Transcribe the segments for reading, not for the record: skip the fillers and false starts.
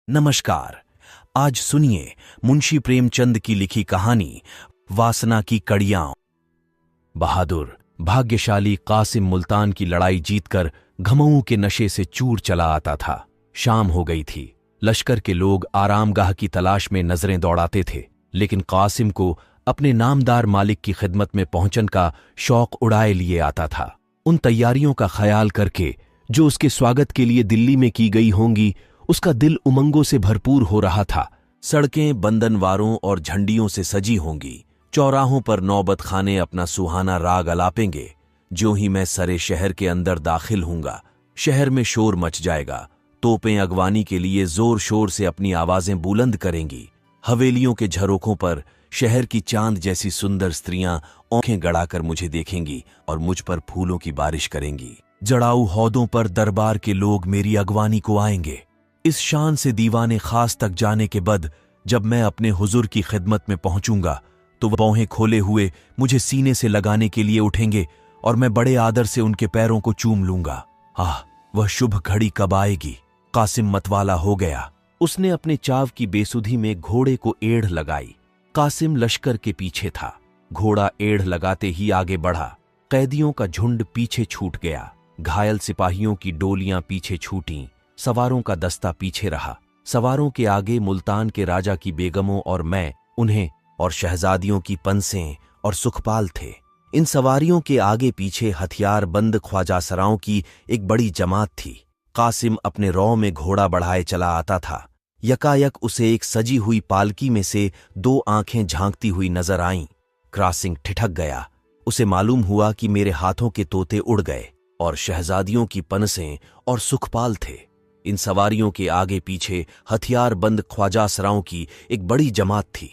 नमस्कार। आज सुनिए मुंशी प्रेमचंद की लिखी कहानी वासना की कड़ियां। बहादुर भाग्यशाली कासिम मुल्तान की लड़ाई जीतकर घमऊ के नशे से चूर चला आता था। शाम हो गई थी। लश्कर के लोग आरामगाह की तलाश में नजरें दौड़ाते थे, लेकिन कासिम को अपने नामदार मालिक की खिदमत में पहुंचन का शौक उड़ाए लिए आता था। उन तैयारियों का ख्याल करके जो उसके स्वागत के लिए दिल्ली में की गई होंगी, उसका दिल उमंगों से भरपूर हो रहा था। सड़कें बंदनवारों और झंडियों से सजी होंगी। चौराहों पर नौबत खाने अपना सुहाना राग अलापेंगे। जो ही मैं सरे शहर के अंदर दाखिल हूंगा, शहर में शोर मच जाएगा। तोपें अगवानी के लिए जोर शोर से अपनी आवाजें बुलंद करेंगी। हवेलियों के झरोखों पर शहर की चांद जैसी सुंदर स्त्रियां आंखें गड़ाकर मुझे देखेंगी और मुझ पर फूलों की बारिश करेंगी। जड़ाऊ हौदों पर दरबार के लोग मेरी अगवानी को आएंगे। इस शान से दीवाने खास तक जाने के बाद जब मैं अपने हुजूर की खिदमत में पहुंचूंगा, तो वह बाहें खोले हुए मुझे सीने से लगाने के लिए उठेंगे और मैं बड़े आदर से उनके पैरों को चूम लूंगा। वह शुभ घड़ी कब आएगी। कासिम मतवाला हो गया। उसने अपने चाव की बेसुधी में घोड़े को एड़ लगाई। कासिम लश्कर के पीछे था। घोड़ा एड़ लगाते ही आगे बढ़ा। कैदियों का झुंड पीछे छूट गया। घायल सिपाहियों की डोलियां पीछे छूटीं। सवारों का दस्ता पीछे रहा। सवारों के आगे मुल्तान के राजा की बेगमों और मैं, उन्हें और शहजादियों की पंसें और सुखपाल थे। इन सवारियों के आगे पीछे हथियार बंद ख्वाजासराओं की एक बड़ी जमात थी। कासिम अपने रौ में घोड़ा बढ़ाए चला आता था। यकायक उसे एक सजी हुई पालकी में से दो आंखें झांकती हुई नजर आईं। क्रॉसिंग ठिठक गया। उसे मालूम हुआ कि मेरे हाथों के तोते उड़ गए और शहजादियों की पनसें और सुखपाल थे। इन सवारियों के आगे पीछे हथियार बंद ख्वाजासराओं की एक बड़ी जमात थी।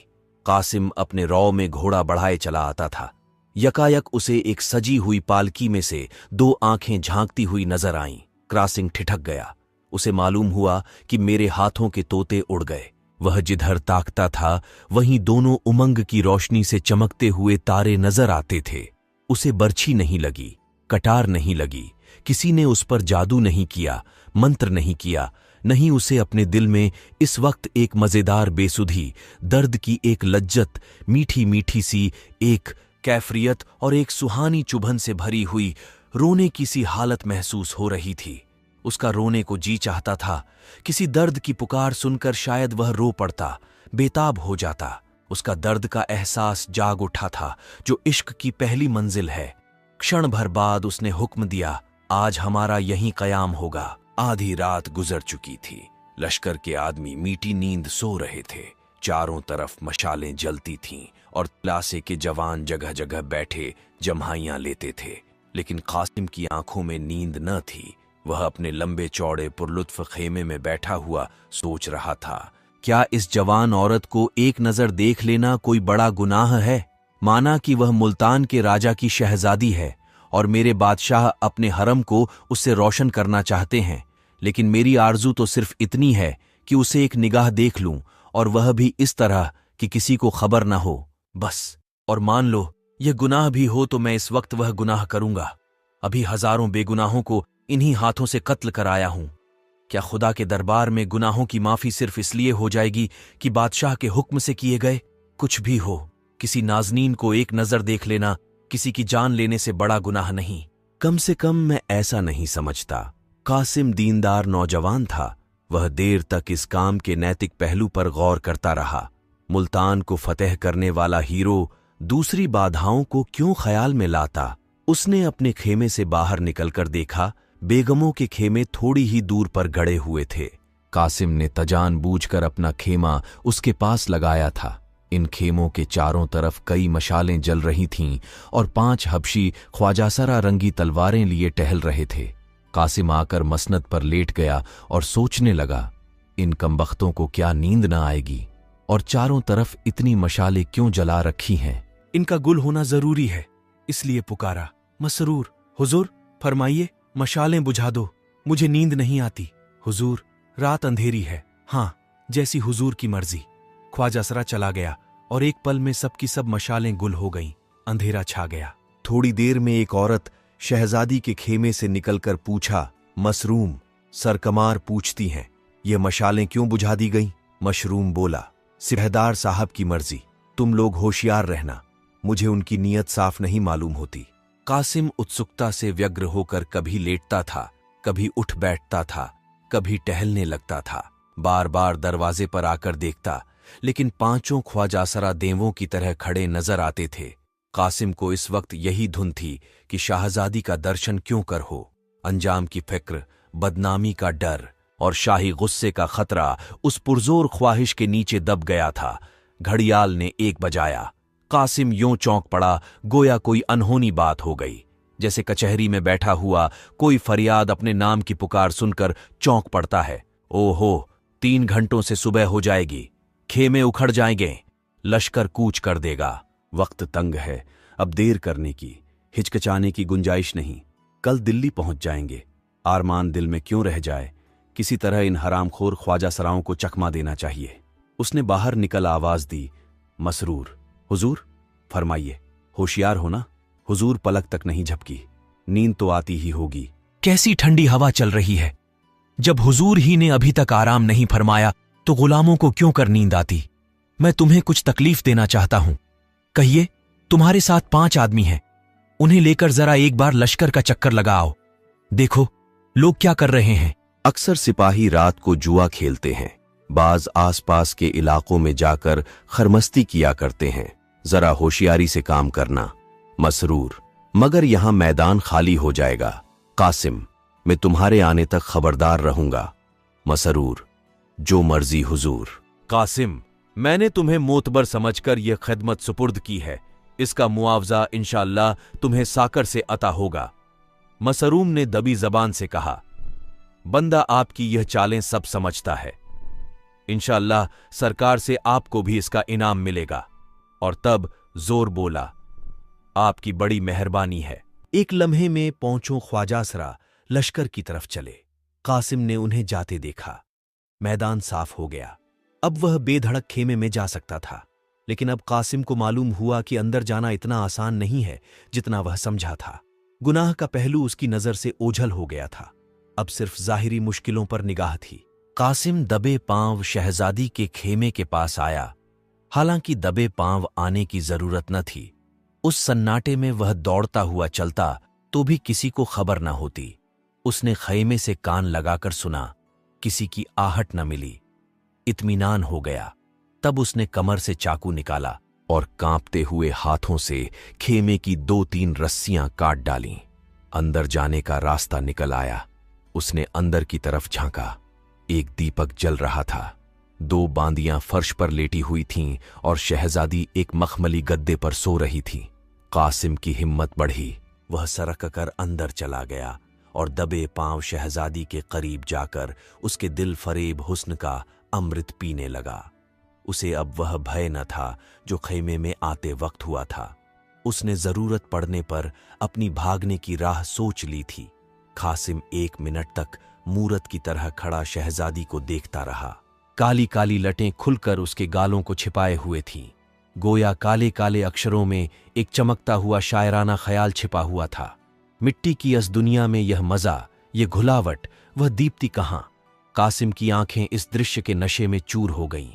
कासिम अपने रौ में घोड़ा बढ़ाए चला आता था। यकायक उसे एक सजी हुई पालकी में से दो आंखें झांकती हुई नजर आईं। क्रॉसिंग ठिठक गया। उसे मालूम हुआ कि मेरे हाथों के तोते उड़ गए। वह जिधर ताकता था, वहीं दोनों उमंग की रोशनी से चमकते हुए तारे नजर आते थे। उसे बर्छी नहीं लगी, कटार नहीं लगी। किसी ने उस पर जादू नहीं किया, मंत्र नहीं किया। नहीं, उसे अपने दिल में इस वक्त एक मजेदार बेसुधी, दर्द की एक लज्जत, मीठी मीठी सी एक कैफियत और एक सुहानी चुभन से भरी हुई रोने की सी हालत महसूस हो रही थी। उसका रोने को जी चाहता था। किसी दर्द की पुकार सुनकर शायद वह रो पड़ता, बेताब हो जाता। उसका दर्द का एहसास जाग उठा था, जो इश्क की पहली मंजिल है। क्षण भर बाद उसने हुक्म दिया, आज हमारा यहीं कयाम होगा। आधी रात गुजर चुकी थी। लश्कर के आदमी मीठी नींद सो रहे थे। चारों तरफ मशालें जलती थीं और तलाशे के जवान जगह जगह बैठे जम्हाइयां लेते थे। लेकिन कासिम की आंखों में नींद न थी। वह अपने लंबे चौड़े पुरलुत्फ खेमे में बैठा हुआ सोच रहा था, क्या इस जवान औरत को एक नजर देख लेना कोई बड़ा गुनाह है? माना कि वह मुल्तान के राजा की शहजादी है और मेरे बादशाह अपने हरम को उससे रोशन करना चाहते हैं, लेकिन मेरी आरजू तो सिर्फ इतनी है कि उसे एक निगाह देख लूं, और वह भी इस तरह कि किसी को खबर ना हो, बस। और मान लो यह गुनाह भी हो तो मैं इस वक्त वह गुनाह करूंगा। अभी हजारों बेगुनाहों को इन्हीं हाथों से कत्ल कराया हूं। क्या खुदा के दरबार में गुनाहों की माफी सिर्फ इसलिए हो जाएगी कि बादशाह के हुक्म से किए गए? कुछ भी हो, किसी नाजनीन को एक नजर देख लेना किसी की जान लेने से बड़ा गुनाह नहीं। कम से कम मैं ऐसा नहीं समझता। कासिम दीनदार नौजवान था। वह देर तक इस काम के नैतिक पहलू पर गौर करता रहा। मुल्तान को फतेह करने वाला हीरो दूसरी बाधाओं को क्यों ख्याल में लाता? उसने अपने खेमे से बाहर निकलकर देखा, बेगमों के खेमे थोड़ी ही दूर पर गड़े हुए थे। कासिम ने तजान बूझकर अपना खेमा उसके पास लगाया था। इन खेमों के चारों तरफ कई मशालें जल रही थीं और 5 हबशी ख्वाजासरा रंगी तलवारें लिए टहल रहे थे। कासिम आकर मसनद पर लेट गया और सोचने लगा, इन कमबख्तों को क्या नींद न आएगी? और चारों तरफ इतनी मशालें क्यों जला रखी हैं? इनका गुल होना जरूरी है, इसलिए पुकारा। मसरूर, हुजूर फरमाइए, मशालें बुझा दो, मुझे नींद नहीं आती। हुजूर, रात अंधेरी है। हाँ, जैसी हुजूर की मर्जी। ख्वाजासरा चला गया और एक पल में सबकी सब मशालें गुल हो गईं। अंधेरा छा गया। थोड़ी देर में एक औरत शहजादी के खेमे से निकलकर पूछा, मसरूम, सरकमार पूछती हैं, ये मशालें क्यों बुझा दी गईं? मशरूम बोला, सिपहदार साहब की मर्जी, तुम लोग होशियार रहना, मुझे उनकी नीयत साफ नहीं मालूम होती। कासिम उत्सुकता से व्यग्र होकर कभी लेटता था, कभी उठ बैठता था, कभी टहलने लगता था। बार बार दरवाजे पर आकर देखता, लेकिन पांचों ख्वाजासरा देवों की तरह खड़े नजर आते थे। कासिम को इस वक्त यही धुन थी कि शाहजादी का दर्शन क्यों कर हो। अंजाम की फिक्र, बदनामी का डर और शाही गुस्से का खतरा उस पुरजोर ख्वाहिश के नीचे दब गया था। घड़ियाल ने 1 बजाया। कासिम यूं चौंक पड़ा गोया कोई अनहोनी बात हो गई, जैसे कचहरी में बैठा हुआ कोई फरियाद अपने नाम की पुकार सुनकर चौंक पड़ता है। ओहो, 3 घंटों से सुबह हो जाएगी, खेमे उखड़ जाएंगे, लश्कर कूच कर देगा। वक्त तंग है, अब देर करने की, हिचकिचाने की गुंजाइश नहीं। कल दिल्ली पहुंच जाएंगे। आरमान दिल में क्यों रह जाए, किसी तरह इन हरामखोर ख्वाजा सराओं को चकमा देना चाहिए। उसने बाहर निकल आवाज दी, मसरूर। हुजूर, फरमाइए। होशियार हो ना? हुजूर पलक तक नहीं झपकी। नींद तो आती ही होगी। कैसी ठंडी हवा चल रही है। जब हुजूर ही ने अभी तक आराम नहीं फरमाया तो गुलामों को क्यों कर नींद आती? मैं तुम्हें कुछ तकलीफ देना चाहता हूं। कहिए, तुम्हारे साथ 5 आदमी हैं, उन्हें लेकर जरा एक बार लश्कर का चक्कर लगाओ। देखो लोग क्या कर रहे हैं। अक्सर सिपाही रात को जुआ खेलते हैं, बाज आसपास के इलाकों में जाकर खरमस्ती किया करते हैं। जरा होशियारी से काम करना मसरूर, मगर यहां मैदान खाली हो जाएगा। कासिम, मैं तुम्हारे आने तक खबरदार रहूंगा। मसरूर, जो मर्जी हुजूर। कासिम, मैंने तुम्हें मोतबर समझकर यह खिदमत सुपुर्द की है, इसका मुआवजा इंशाअल्लाह तुम्हें साकर से अता होगा। मसरूम ने दबी जबान से कहा, बंदा आपकी यह चालें सब समझता है, इंशाअल्लाह सरकार से आपको भी इसका इनाम मिलेगा। और तब जोर बोला, आपकी बड़ी मेहरबानी है। एक लम्हे में पहुंचो ख्वाजासरा लश्कर की तरफ चले। कासिम ने उन्हें जाते देखा। मैदान साफ हो गया। अब वह बेधड़क खेमे में जा सकता था, लेकिन अब कासिम को मालूम हुआ कि अंदर जाना इतना आसान नहीं है जितना वह समझा था। गुनाह का पहलू उसकी नजर से ओझल हो गया था। अब सिर्फ जाहिरी मुश्किलों पर निगाह थी। कासिम दबे पांव शहजादी के खेमे के पास आया। हालांकि दबे पांव आने की जरूरत न थी। उस सन्नाटे में वह दौड़ता हुआ चलता तो भी किसी को खबर न होती। उसने खैमे से कान लगाकर सुना, किसी की आहट न मिली। इत्मीनान हो गया। तब उसने कमर से चाकू निकाला और कांपते हुए हाथों से खेमे की 2-3 रस्सियां काट डालीं। अंदर जाने का रास्ता निकल आया। उसने अंदर की तरफ झांका। एक दीपक जल रहा था। 2 बांदियां फर्श पर लेटी हुई थीं और शहजादी एक मखमली गद्दे पर सो रही थी। कासिम की हिम्मत बढ़ी। वह सरक कर अंदर चला गया और दबे पांव शहजादी के करीब जाकर उसके दिल फरेब हुस्न का अमृत पीने लगा। उसे अब वह भय न था जो खैमे में आते वक्त हुआ था। उसने जरूरत पड़ने पर अपनी भागने की राह सोच ली थी। कासिम 1 मिनट तक मूरत की तरह खड़ा शहजादी को देखता रहा। काली काली लटें खुलकर उसके गालों को छिपाए हुए थीं। गोया काले काले अक्षरों में एक चमकता हुआ शायराना ख्याल छिपा हुआ था। मिट्टी की इस दुनिया में यह मजा, ये घुलावट, वह दीप्ति कहां? कासिम की आंखें इस दृश्य के नशे में चूर हो गईं।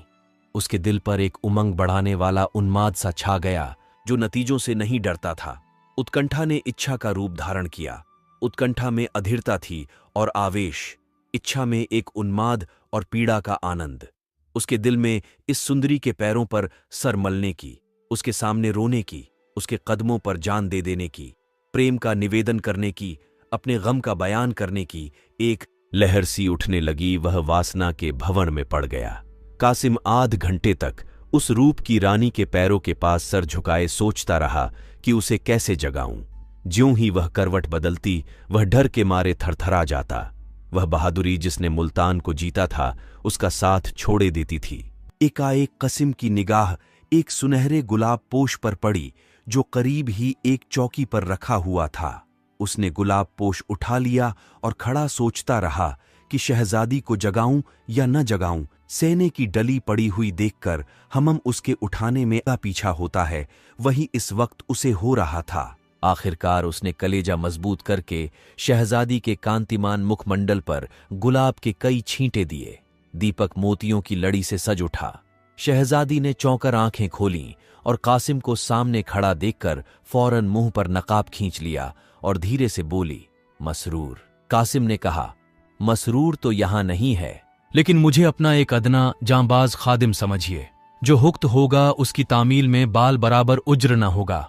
उसके दिल पर एक उमंग बढ़ाने वाला उन्माद सा छा गया जो नतीजों से नहीं डरता था। उत्कंठा ने इच्छा का रूप धारण किया। उत्कंठा में अधीरता थी और आवेश, इच्छा में एक उन्माद और पीड़ा का आनंद। उसके दिल में इस सुंदरी के पैरों पर सर मलने की, उसके सामने रोने की, उसके कदमों पर जान दे देने की, प्रेम का निवेदन करने की, अपने गम का बयान करने की एक लहर सी उठने लगी। वह वासना के भंवर में पड़ गया। कासिम आध घंटे तक उस रूप की रानी के पैरों के पास सर झुकाए सोचता रहा कि उसे कैसे जगाऊं। ज्यों ही वह करवट बदलती, वह डर के मारे थरथरा जाता। वह बहादुरी जिसने मुल्तान को जीता था, उसका साथ छोड़े देती थी। एकाएक कासिम की निगाह एक सुनहरे गुलाब पोश पर पड़ी जो करीब ही एक चौकी पर रखा हुआ था। उसने गुलाब पोश उठा लिया और खड़ा सोचता रहा कि शहजादी को जगाऊं या न जगाऊं। सेने की डली पड़ी हुई देखकर हमम उसके उठाने में पीछा होता है, वही इस वक्त उसे हो रहा था। आखिरकार उसने कलेजा मजबूत करके शहजादी के कांतिमान मुखमंडल पर गुलाब के कई छींटे दिए। दीपक मोतियों की लड़ी से सज उठा। शहजादी ने चौंकर आंखें खोलीं और कासिम को सामने खड़ा देखकर फौरन मुंह पर नकाब खींच लिया और धीरे से बोली, मसरूर। कासिम ने कहा, मसरूर तो यहां नहीं है, लेकिन मुझे अपना एक अदना जांबाज खादिम समझिए। जो हुक्त होगा उसकी तामील में बाल बराबर उज्र न होगा।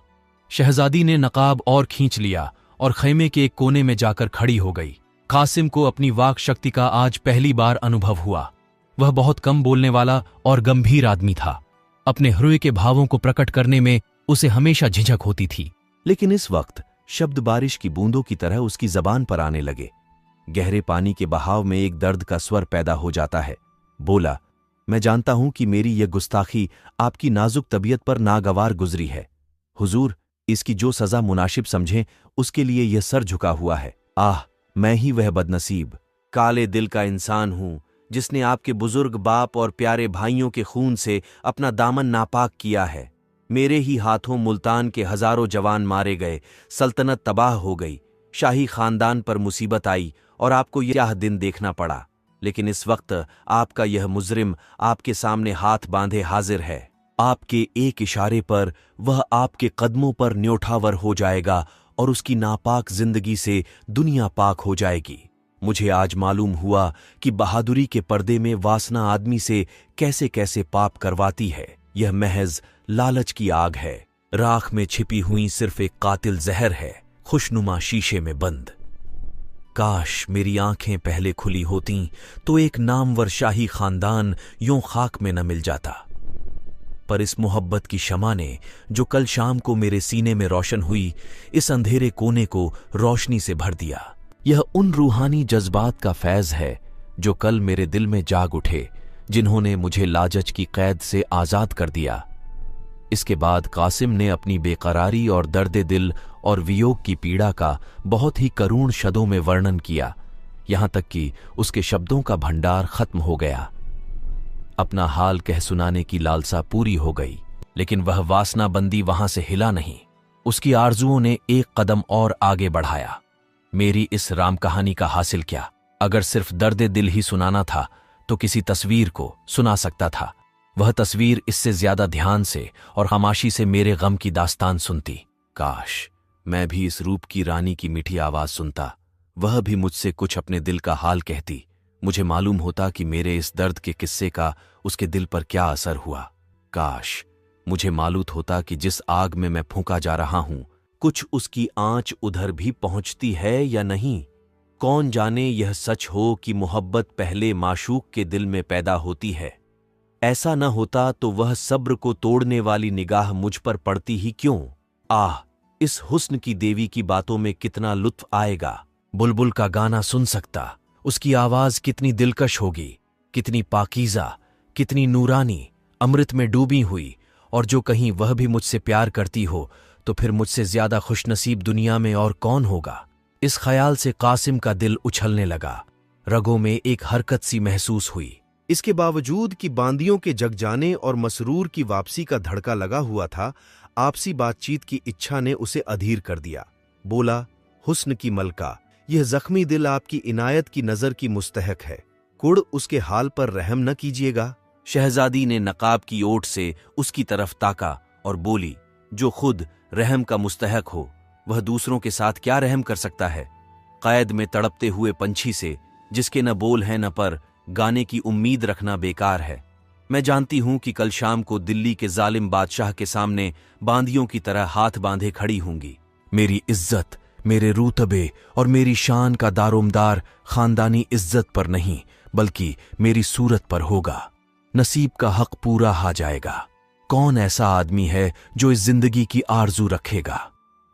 शहजादी ने नकाब और खींच लिया और खैमे के एक कोने में जाकर खड़ी हो गई। कासिम को अपनी वाक शक्ति का आज पहली बार अनुभव हुआ। वह बहुत कम बोलने वाला और गंभीर आदमी था। अपने हृदय के भावों को प्रकट करने में उसे हमेशा झिझक होती थी, लेकिन इस वक्त शब्द बारिश की बूंदों की तरह उसकी जबान पर आने लगे। गहरे पानी के बहाव में एक दर्द का स्वर पैदा हो जाता है। बोला, मैं जानता हूं कि मेरी यह गुस्ताखी आपकी नाजुक तबीयत पर नागवार गुजरी है। हुजूर, इसकी जो सजा मुनासिब समझें उसके लिए यह सर झुका हुआ है। आह, मैं ही वह बदनसीब काले दिल का इंसान हूं जिसने आपके बुजुर्ग बाप और प्यारे भाइयों के खून से अपना दामन नापाक किया है। मेरे ही हाथों मुल्तान के हजारों जवान मारे गए, सल्तनत तबाह हो गई, शाही खानदान पर मुसीबत आई और आपको यह दिन देखना पड़ा। लेकिन इस वक्त आपका यह मुजरिम आपके सामने हाथ बांधे हाजिर है। आपके एक इशारे पर वह आपके कदमों पर न्योठावर हो जाएगा और उसकी नापाक जिंदगी से दुनिया पाक हो जाएगी। मुझे आज मालूम हुआ कि बहादुरी के पर्दे में वासना आदमी से कैसे कैसे पाप करवाती है। यह महज लालच की आग है, राख में छिपी हुई सिर्फ एक कातिल जहर है, खुशनुमा शीशे में बंद। काश मेरी आंखें पहले खुली होतीं तो एक नामवर शाही खानदान यूं खाक में न मिल जाता। पर इस मोहब्बत की शमा ने जो कल शाम को मेरे सीने में रोशन हुई, इस अंधेरे कोने को रोशनी से भर दिया। यह उन रूहानी जज्बात का फैज़ है जो कल मेरे दिल में जाग उठे, जिन्होंने मुझे लाजच की कैद से आजाद कर दिया। इसके बाद कासिम ने अपनी बेकरारी और दर्द दिल और वियोग की पीड़ा का बहुत ही करुण शब्दों में वर्णन किया, यहां तक कि उसके शब्दों का भंडार खत्म हो गया। अपना हाल कह सुनाने की लालसा पूरी हो गई, लेकिन वह वासनाबंदी वहां से हिला नहीं। उसकी आरजुओं ने एक कदम और आगे बढ़ाया। मेरी इस राम कहानी का हासिल क्या? अगर सिर्फ दर्द दिल ही सुनाना था तो किसी तस्वीर को सुना सकता था। वह तस्वीर इससे ज्यादा ध्यान से और खामोशी से मेरे गम की दास्तान सुनती। काश मैं भी इस रूप की रानी की मीठी आवाज सुनता, वह भी मुझसे कुछ अपने दिल का हाल कहती। मुझे मालूम होता कि मेरे इस दर्द के किस्से का उसके दिल पर क्या असर हुआ। काश मुझे मालूम होता कि जिस आग में मैं फूंका जा रहा हूं, कुछ उसकी आंच उधर भी पहुंचती है या नहीं। कौन जाने यह सच हो कि मोहब्बत पहले माशूक के दिल में पैदा होती है। ऐसा न होता तो वह सब्र को तोड़ने वाली निगाह मुझ पर पड़ती ही क्यों। आह, इस हुस्न की देवी की बातों में कितना लुत्फ आएगा। बुलबुल का गाना सुन सकता, उसकी आवाज कितनी दिलकश होगी, कितनी पाकीज़ा, कितनी नूरानी, अमृत में डूबी हुई। और जो कहीं वह भी मुझसे प्यार करती हो तो फिर मुझसे ज्यादा खुशनसीब दुनिया में और कौन होगा। इस ख्याल से कासिम का दिल उछलने लगा। रगों में एक हरकत सी महसूस हुई। इसके बावजूद कि बांदियों के जग जाने और मसरूर की वापसी का धड़का लगा हुआ था, आपसी बातचीत की इच्छा ने उसे अधीर कर दिया। बोला, हुस्न की मलका, यह जख्मी दिल आपकी इनायत की नजर की मुस्तहक है। कुड़ उसके हाल पर रहम न कीजिएगा। शहजादी ने नकाब की ओट से उसकी तरफ ताका और बोली, जो खुद रहम का मुस्तहक हो वह दूसरों के साथ क्या रहम कर सकता है। कैद में तड़पते हुए पंछी से जिसके न बोल है न पर, गाने की उम्मीद रखना बेकार है। मैं जानती हूं कि कल शाम को दिल्ली के जालिम बादशाह के सामने बांदियों की तरह हाथ बांधे खड़ी होंगी। मेरी इज्जत, मेरे रूतबे और मेरी शान का दारोमदार खानदानी इज्जत पर नहीं बल्कि मेरी सूरत पर होगा। नसीब का हक पूरा हा जाएगा। कौन ऐसा आदमी है जो इस जिंदगी की आरजू रखेगा।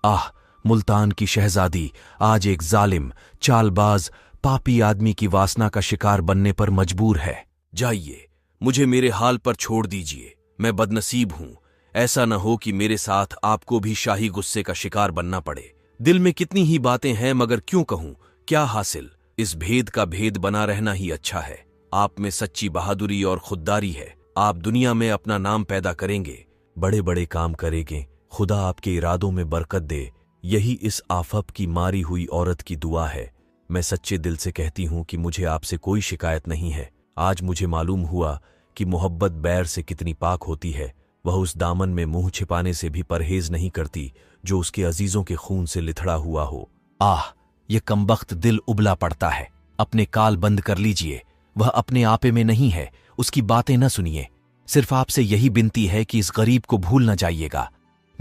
आह, मुल्तान की शहजादी आज एक जालिम, चालबाज, पापी आदमी की वासना का शिकार बनने पर मजबूर है। जाइए, मुझे मेरे हाल पर छोड़ दीजिए। मैं बदनसीब हूं। ऐसा न हो कि मेरे साथ आपको भी शाही गुस्से का शिकार बनना पड़े। दिल में कितनी ही बातें हैं, मगर क्यों कहूं, क्या हासिल। इस भेद का भेद बना रहना ही अच्छा है। आप में सच्ची बहादुरी और खुददारी है। आप दुनिया में अपना नाम पैदा करेंगे, बड़े बड़े काम करेंगे। खुदा आपके इरादों में बरकत दे। यही इस आफत की मारी हुई औरत की दुआ है। मैं सच्चे दिल से कहती हूं कि मुझे आपसे कोई शिकायत नहीं है। आज मुझे मालूम हुआ कि मोहब्बत बैर से कितनी पाक होती है। वह उस दामन में मुंह छिपाने से भी परहेज नहीं करती जो उसके अजीजों के खून से लिथड़ा हुआ हो। आह, ये कमबख्त दिल उबला पड़ता है। अपने काल बंद कर लीजिए। वह अपने आपे में नहीं है, उसकी बातें न सुनिए। सिर्फ आपसे यही विनती है कि इस गरीब को भूल न जाइएगा।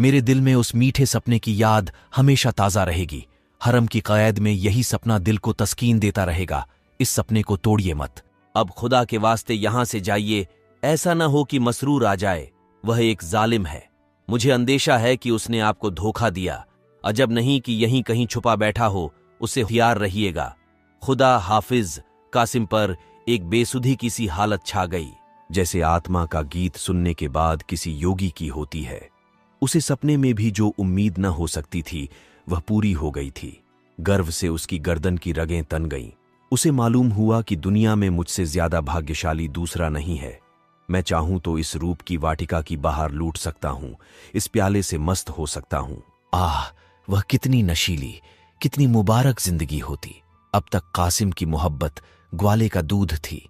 मेरे दिल में उस मीठे सपने की याद हमेशा ताज़ा रहेगी। हरम की क़ैद में यही सपना दिल को तस्कीन देता रहेगा। इस सपने को तोड़िए मत। अब खुदा के वास्ते यहां से जाइए, ऐसा न हो कि मसरूर आ जाए। वह एक जालिम है। मुझे अंदेशा है कि उसने आपको धोखा दिया। अजब नहीं कि यहीं कहीं छुपा बैठा हो। उससे होशियार रहिएगा। खुदा हाफिज। कासिम पर एक बेसुधी की सी हालत छा गई, जैसे आत्मा का गीत सुनने के बाद किसी योगी की होती है। उसे सपने में भी जो उम्मीद न हो सकती थी वह पूरी हो गई थी। गर्व से उसकी गर्दन की रगें तन गईं। उसे मालूम हुआ कि दुनिया में मुझसे ज्यादा भाग्यशाली दूसरा नहीं है। मैं चाहूं तो इस रूप की वाटिका की बाहर लूट सकता हूं, इस प्याले से मस्त हो सकता हूं। आह, वह कितनी नशीली, कितनी मुबारक जिंदगी होती। अब तक कासिम की मोहब्बत ग्वाले का दूध थी,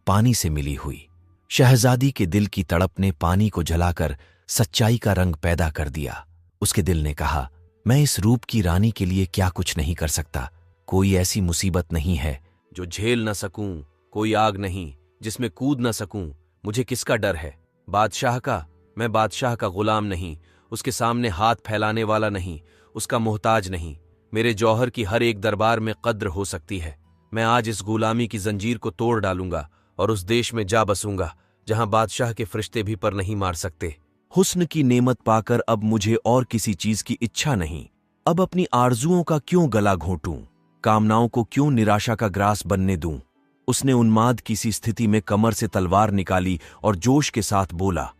पानी से मिली हुई। शहजादी के दिल की तड़प ने पानी को जलाकर सच्चाई का रंग पैदा कर दिया। उसके दिल ने कहा, मैं इस रूप की रानी के लिए क्या कुछ नहीं कर सकता। कोई ऐसी मुसीबत नहीं है जो झेल न सकूं, कोई आग नहीं जिसमें कूद न सकूं। मुझे किसका डर है? बादशाह का। मैं बादशाह का गुलाम नहीं, उसके सामने हाथ फैलाने वाला नहीं, उसका मोहताज नहीं। मेरे जौहर की हर एक दरबार में कद्र हो सकती है। मैं आज इस गुलामी की जंजीर को तोड़ डालूंगा और उस देश में जा बसूंगा जहां बादशाह के फरिश्ते भी पर नहीं मार सकते। हुस्न की नेमत पाकर अब मुझे और किसी चीज की इच्छा नहीं। अब अपनी आरजुओं का क्यों गला घोंटूं, कामनाओं को क्यों निराशा का ग्रास बनने दूं। उसने उन्माद की सी स्थिति में कमर से तलवार निकाली और जोश के साथ बोला,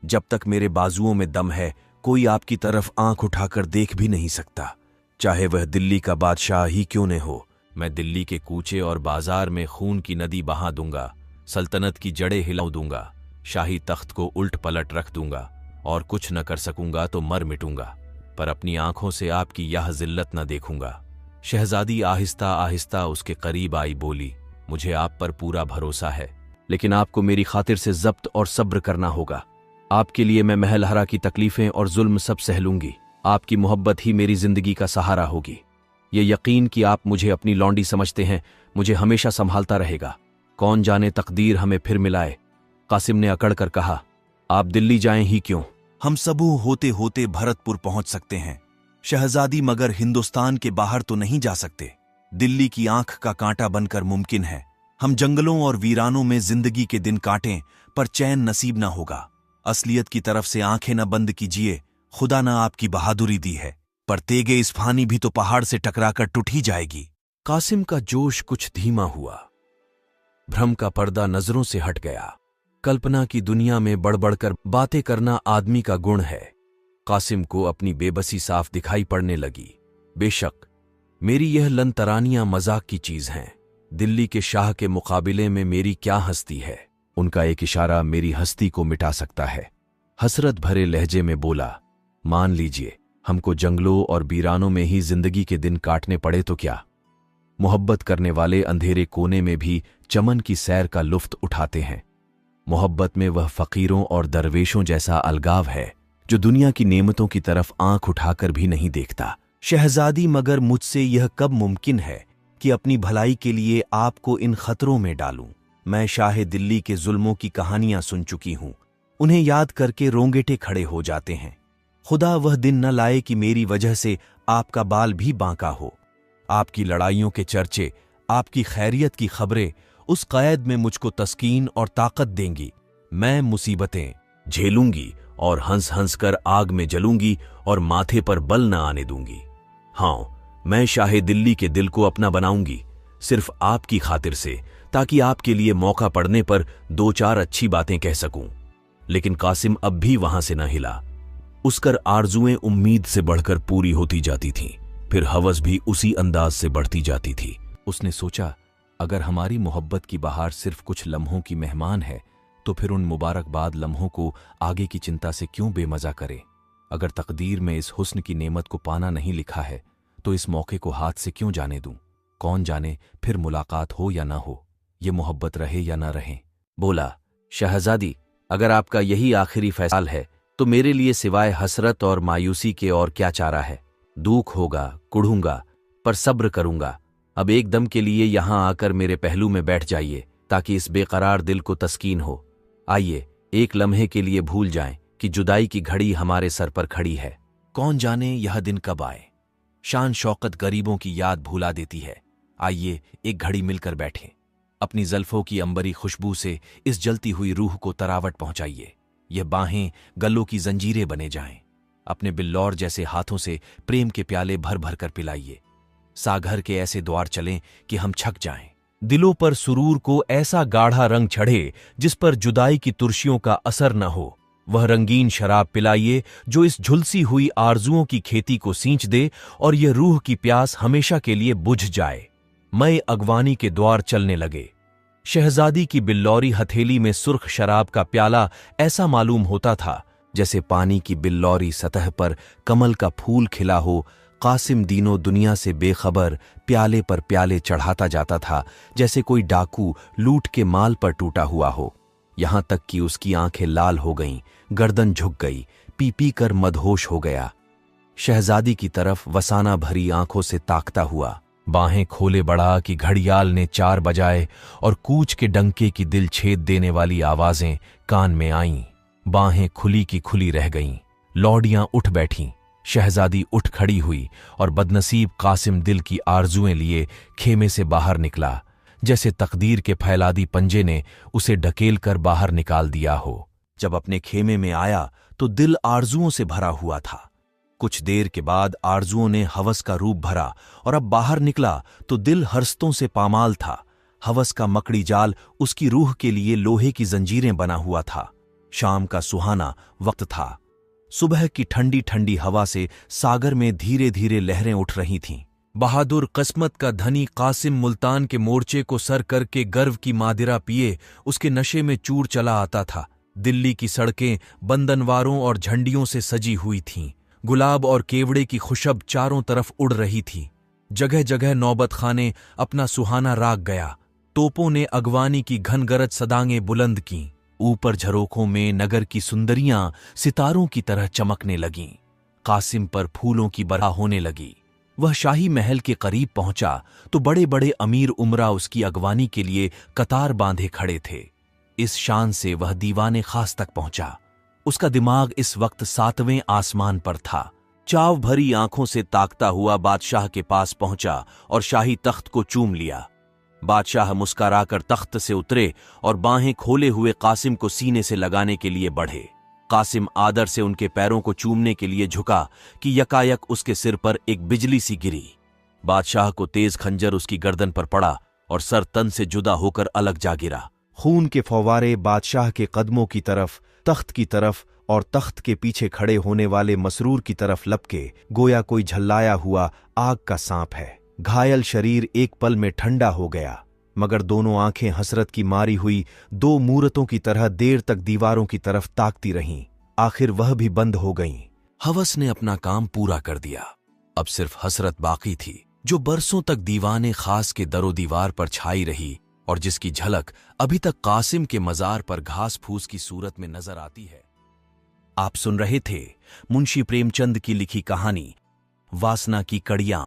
जब तक मेरे बाजुओं में दम है कोई आपकी तरफ आंख उठाकर देख भी नहीं सकता, चाहे वह दिल्ली का बादशाह ही क्यों न हो। मैं दिल्ली के कूचे और बाजार में खून की नदी बहा दूंगा, सल्तनत की जड़ें हिला दूंगा, शाही तख्त को उल्ट पलट रख दूंगा और कुछ न कर सकूंगा तो मर मिटूंगा, पर अपनी आंखों से आपकी यह जिल्लत न देखूंगा। शहजादी आहिस्ता आहिस्ता उसके करीब आई, बोली, मुझे आप पर पूरा भरोसा है, लेकिन आपको मेरी खातिर से जब्त और सब्र करना होगा। आपके लिए मैं महल हरा की तकलीफें और जुल्म सब सह लूंगी। आपकी मोहब्बत ही मेरी जिंदगी का सहारा होगी। ये यकीन कि आप मुझे अपनी लौंडी समझते हैं मुझे हमेशा संभालता रहेगा। कौन जाने तकदीर हमें फिर मिलाए। कासिम ने अकड़ कर कहा, आप दिल्ली जाएं ही क्यों? हम सबू होते होते भरतपुर पहुंच सकते हैं शहजादी, मगर हिंदुस्तान के बाहर तो नहीं जा सकते। दिल्ली की आंख का कांटा बनकर मुमकिन है। हम जंगलों और वीरानों में जिंदगी के दिन काटें पर चैन नसीब न होगा। असलियत की तरफ से आंखें न बंद कीजिए। खुदा न आपकी बहादुरी दी है, पर तेगे इस्फानी भी तो पहाड़ से टकराकर टूट ही जाएगी। कासिम का जोश कुछ धीमा हुआ। भ्रम का पर्दा नजरों से हट गया। कल्पना की दुनिया में बढ़-बढ़कर बातें करना आदमी का गुण है। कासिम को अपनी बेबसी साफ दिखाई पड़ने लगी। बेशक मेरी यह लंतरानियां मजाक की चीज हैं। दिल्ली के शाह के मुकाबले में मेरी क्या हस्ती है। उनका एक इशारा मेरी हस्ती को मिटा सकता है। हसरत भरे लहजे में बोला, मान लीजिए हमको जंगलों और बीरानों में ही जिंदगी के दिन काटने पड़े तो क्या। मोहब्बत करने वाले अंधेरे कोने में भी चमन की सैर का लुफ्त उठाते हैं। मोहब्बत में वह फकीरों और दरवेशों जैसा अलगाव है जो दुनिया की नेमतों की तरफ आंख उठाकर भी नहीं देखता। शहजादी, मगर मुझसे यह कब मुमकिन है कि अपनी भलाई के लिए आपको इन खतरों में डालूं। मैं शाह दिल्ली के जुल्मों की कहानियां सुन चुकी हूं। उन्हें याद करके रोंगेटे खड़े हो जाते हैं। खुदा वह दिन न लाए कि मेरी वजह से आपका बाल भी बांका हो। आपकी लड़ाइयों के चर्चे, आपकी खैरियत की खबरें उस कैद में मुझको तस्कीन और ताकत देंगी। मैं मुसीबतें झेलूंगी और हंस हंस कर आग में जलूंगी और माथे पर बल न आने दूंगी। हाँ, मैं शाह दिल्ली के दिल को अपना बनाऊंगी, सिर्फ आपकी खातिर से, ताकि आपके लिए मौका पड़ने पर दो चार अच्छी बातें कह सकूं। लेकिन कासिम अब भी वहां से न हिला। उसकर आरजुएं उम्मीद से बढ़कर पूरी होती जाती थीं, फिर हवस भी उसी अंदाज से बढ़ती जाती थी। उसने सोचा, अगर हमारी मोहब्बत की बहार सिर्फ कुछ लम्हों की मेहमान है तो फिर उन मुबारकबाद लम्हों को आगे की चिंता से क्यों बेमजा करे। अगर तकदीर में इस हुस्न की नेमत को पाना नहीं लिखा है तो इस मौके को हाथ से क्यों जाने दूं। कौन जाने फिर मुलाकात हो या ना हो। ये मोहब्बत रहे या न रहे। बोला, शहजादी, अगर आपका यही आखिरी फैसला है तो मेरे लिए सिवाय हसरत और मायूसी के और क्या चारा है। दुख होगा, कुढ़ूंगा, पर सब्र करूंगा। अब एक दम के लिए यहां आकर मेरे पहलू में बैठ जाइए ताकि इस बेकरार दिल को तस्कीन हो। आइए एक लम्हे के लिए भूल जाएं कि जुदाई की घड़ी हमारे सर पर खड़ी है। कौन जाने यह दिन कब आए। शान शौकत गरीबों की याद भुला देती है। आइए एक घड़ी मिलकर बैठें। अपनी ज़ल्फ़ों की अंबरी खुशबू से इस जलती हुई रूह को तरावट पहुंचाइए। यह बाहें गलों की जंजीरें बने जाएं। अपने बिल्लौर जैसे हाथों से प्रेम के प्याले भर भर कर पिलाइए। सागर के ऐसे द्वार चलें कि हम छक जाएं। दिलों पर सुरूर को ऐसा गाढ़ा रंग चढ़े जिस पर जुदाई की तुर्शियों का असर न हो। वह रंगीन शराब पिलाइए जो इस झुलसी हुई आरजुओं की खेती को सींच दे और यह रूह की प्यास हमेशा के लिए बुझ जाए। मई अगवानी के द्वार चलने लगे। शहजादी की बिल्लौरी हथेली में सुर्ख शराब का प्याला ऐसा मालूम होता था जैसे पानी की बिल्लौरी सतह पर कमल का फूल खिला हो। कासिम दीनों दुनिया से बेखबर प्याले पर प्याले चढ़ाता जाता था जैसे कोई डाकू लूट के माल पर टूटा हुआ हो। यहां तक कि उसकी आंखें लाल हो गईं, गर्दन झुक गई, पी पी कर मदहोश हो गया। शहजादी की तरफ वसाना भरी आंखों से ताकता हुआ, बाहें खोले बढ़ा कि घड़ियाल ने 4 बजाए और कूच के डंके की दिल छेद देने वाली आवाजें कान में आईं। बाहें खुली की खुली रह गईं। लौडियां उठ बैठीं। शहजादी उठ खड़ी हुई और बदनसीब कासिम दिल की आरजुएं लिए खेमे से बाहर निकला, जैसे तकदीर के फैलादी पंजे ने उसे ढकेल कर बाहर निकाल दिया हो। जब अपने खेमे में आया तो दिल आरजुओं से भरा हुआ था। कुछ देर के बाद आरजुओं ने हवस का रूप भरा और अब बाहर निकला तो दिल हर्षतों से पामाल था। हवस का मकड़ी जाल उसकी रूह के लिए लोहे की जंजीरें बना हुआ था। शाम का सुहाना वक्त था। सुबह की ठंडी ठंडी हवा से सागर में धीरे धीरे लहरें उठ रही थीं। बहादुर किस्मत का धनी कासिम मुल्तान के मोर्चे को सर करके गर्व की मादिरा पिए उसके नशे में चूर चला आता था। दिल्ली की सड़कें बंदनवारों और झंडियों से सजी हुई थीं। गुलाब और केवड़े की खुशब चारों तरफ उड़ रही थी। जगह जगह नौबत खाने अपना सुहाना राग गया। तोपों ने अगवानी की घनगरज सदांगें बुलंद कीं। ऊपर झरोखों में नगर की सुंदरियां सितारों की तरह चमकने लगीं। कासिम पर फूलों की बरखा होने लगी। वह शाही महल के करीब पहुंचा तो बड़े बड़े अमीर उमरा उसकी अगवानी के लिए कतार बांधे खड़े थे। इस शान से वह दीवाने खास तक पहुंचा। उसका दिमाग इस वक्त 7वें आसमान पर था। चाव भरी आंखों से ताकता हुआ बादशाह के पास पहुंचा और शाही तख्त को चूम लिया। बादशाह मुस्कुराकर तख्त से उतरे और बाहें खोले हुए कासिम को सीने से लगाने के लिए बढ़े। कासिम आदर से उनके पैरों को चूमने के लिए झुका कि यकायक उसके सिर पर एक बिजली सी गिरी। बादशाह को तेज खंजर उसकी गर्दन पर पड़ा और सर तन से जुदा होकर अलग जा गिरा। खून के फव्वारे बादशाह के कदमों की तरफ, तख्त की तरफ और तख्त के पीछे खड़े होने वाले मसरूर की तरफ लपके, गोया कोई झल्लाया हुआ आग का सांप है। घायल शरीर एक पल में ठंडा हो गया, मगर दोनों आंखें हसरत की मारी हुई 2 मूरतों की तरह देर तक दीवारों की तरफ ताकती रहीं। आखिर वह भी बंद हो गईं। हवस ने अपना काम पूरा कर दिया। अब सिर्फ हसरत बाकी थी, जो बरसों तक दीवाने खास के दरो दीवार पर छाई रही और जिसकी झलक अभी तक कासिम के मजार पर घास फूस की सूरत में नजर आती है। आप सुन रहे थे मुंशी प्रेमचंद की लिखी कहानी वासना की कड़ियां।